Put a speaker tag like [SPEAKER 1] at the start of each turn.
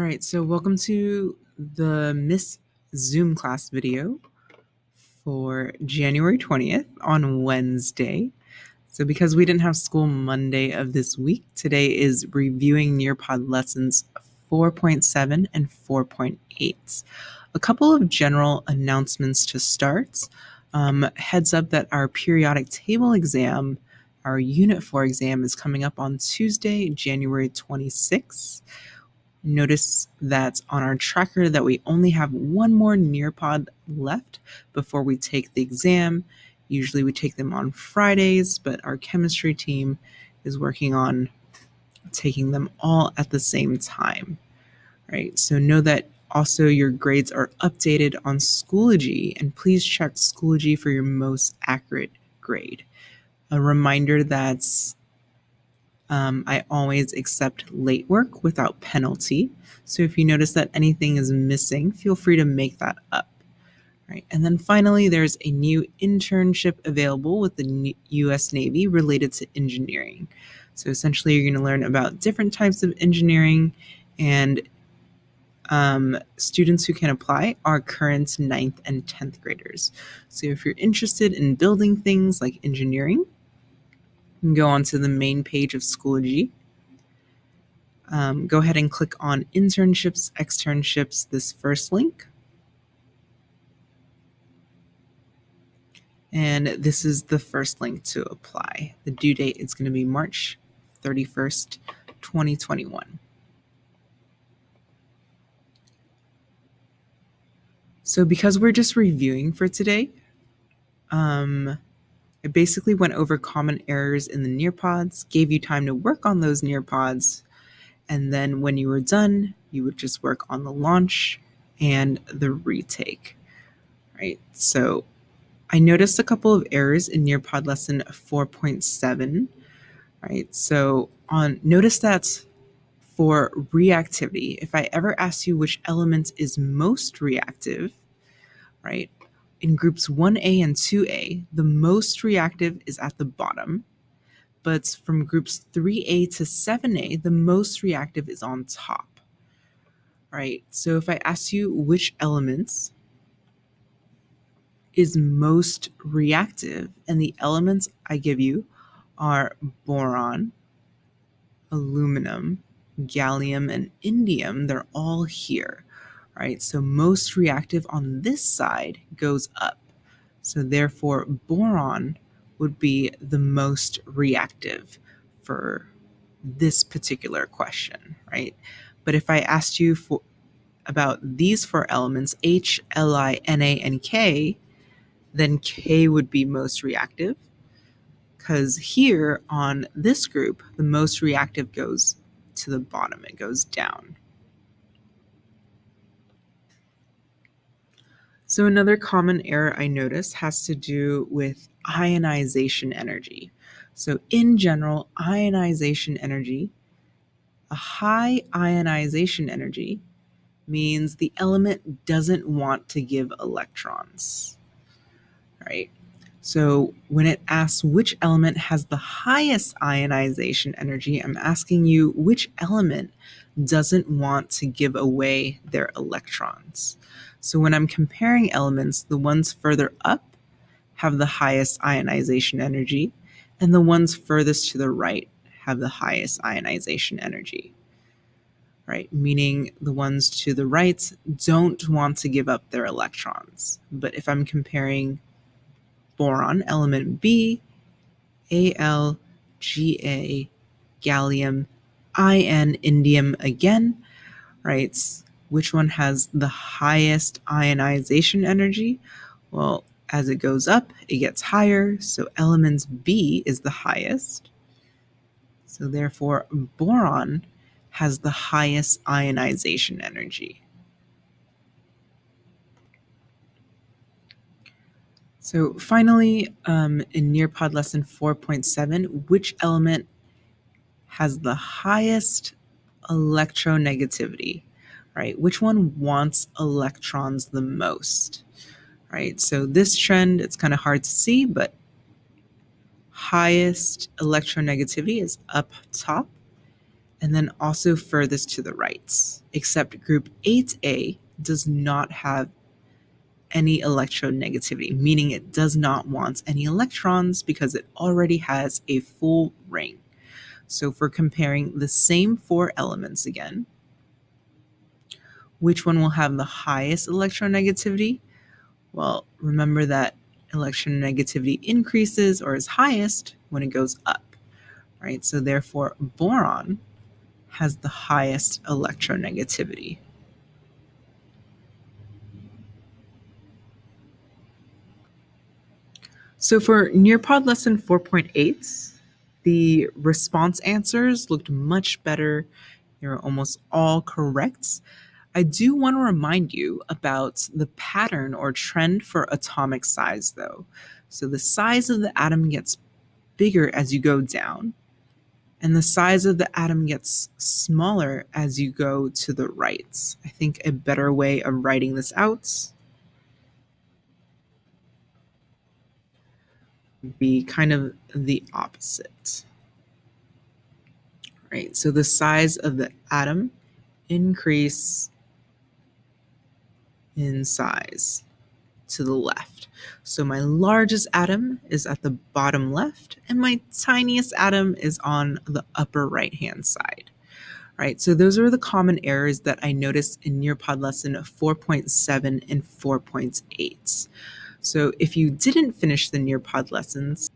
[SPEAKER 1] right, so welcome to the Miss Zoom class video for January 20th on Wednesday. So because we didn't have school Monday of this week, today is reviewing Nearpod lessons 4.7 and 4.8. A couple of general announcements to start. Heads up that our periodic table exam, our Unit 4 exam, is coming up on Tuesday, January 26th. Notice that on our tracker that we only have one more Nearpod left before we take the exam. Usually we take them on Fridays, but our chemistry team is working on taking them all at the same time, right? So know that also your grades are updated on Schoology, and please check Schoology for your most accurate grade. A reminder that I always accept late work without penalty. So if you notice that anything is missing, feel free to make that up. Right. And then finally, there's a new internship available with the U.S. Navy related to engineering. So essentially, you're going to learn about different types of engineering, and students who can apply are current 9th and 10th graders. So if you're interested in building things like engineering, you can go onto the main page of Schoology. Go ahead and click on internships, externships, this first link. And this is the first link to apply. The due date is going to be March 31st, 2021. So because we're just reviewing for today, I basically went over common errors in the Nearpods, gave you time to work on those Nearpods, and then when you were done, you would just work on the launch and the retake, right? So I noticed a couple of errors in Nearpod lesson 4.7, right? So notice that for reactivity, if I ever ask you which element is most reactive, right? In groups 1A and 2A, the most reactive is at the bottom, but from groups 3A to 7A, the most reactive is on top, right? So if I ask you which elements is most reactive, and the elements I give you are boron, aluminum, gallium, and indium, they're all here, right? So most reactive on this side goes up. So therefore, boron would be the most reactive for this particular question, right? But if I asked you about these four elements, H, Li, Na, and K, then K would be most reactive, because here on this group, the most reactive goes to the bottom, it goes down. So another common error I noticed has to do with ionization energy. So in general, ionization energy, a high ionization energy means the element doesn't want to give electrons, right? So when it asks which element has the highest ionization energy, I'm asking you which element doesn't want to give away their electrons. So when I'm comparing elements, the ones further up have the highest ionization energy, and the ones furthest to the right have the highest ionization energy, right? Meaning the ones to the right don't want to give up their electrons. But if I'm comparing boron, element B, Al, Ga, gallium, In, indium again, right? Which one has the highest ionization energy? Well, as it goes up, it gets higher, so element B is the highest. So therefore, boron has the highest ionization energy. So finally, in Nearpod lesson 4.7, which element has the highest electronegativity, right? Which one wants electrons the most, right? So this trend, it's kind of hard to see, but highest electronegativity is up top, and then also furthest to the right, except group 8A does not have any electronegativity, meaning it does not want any electrons because it already has a full ring. So if we're comparing the same four elements again, which one will have the highest electronegativity? Well, remember that electronegativity increases or is highest when it goes up, right? So therefore, boron has the highest electronegativity. So for Nearpod lesson 4.8, the response answers looked much better. They were almost all correct. I do want to remind you about the pattern or trend for atomic size, though. So the size of the atom gets bigger as you go down, and the size of the atom gets smaller as you go to the right. I think a better way of writing this out would be kind of the opposite. Right? So the size of the atom increase in size to the left. So my largest atom is at the bottom left, and my tiniest atom is on the upper right-hand side. Right, so those are the common errors that I noticed in Nearpod lesson 4.7 and 4.8. So if you didn't finish the Nearpod lessons,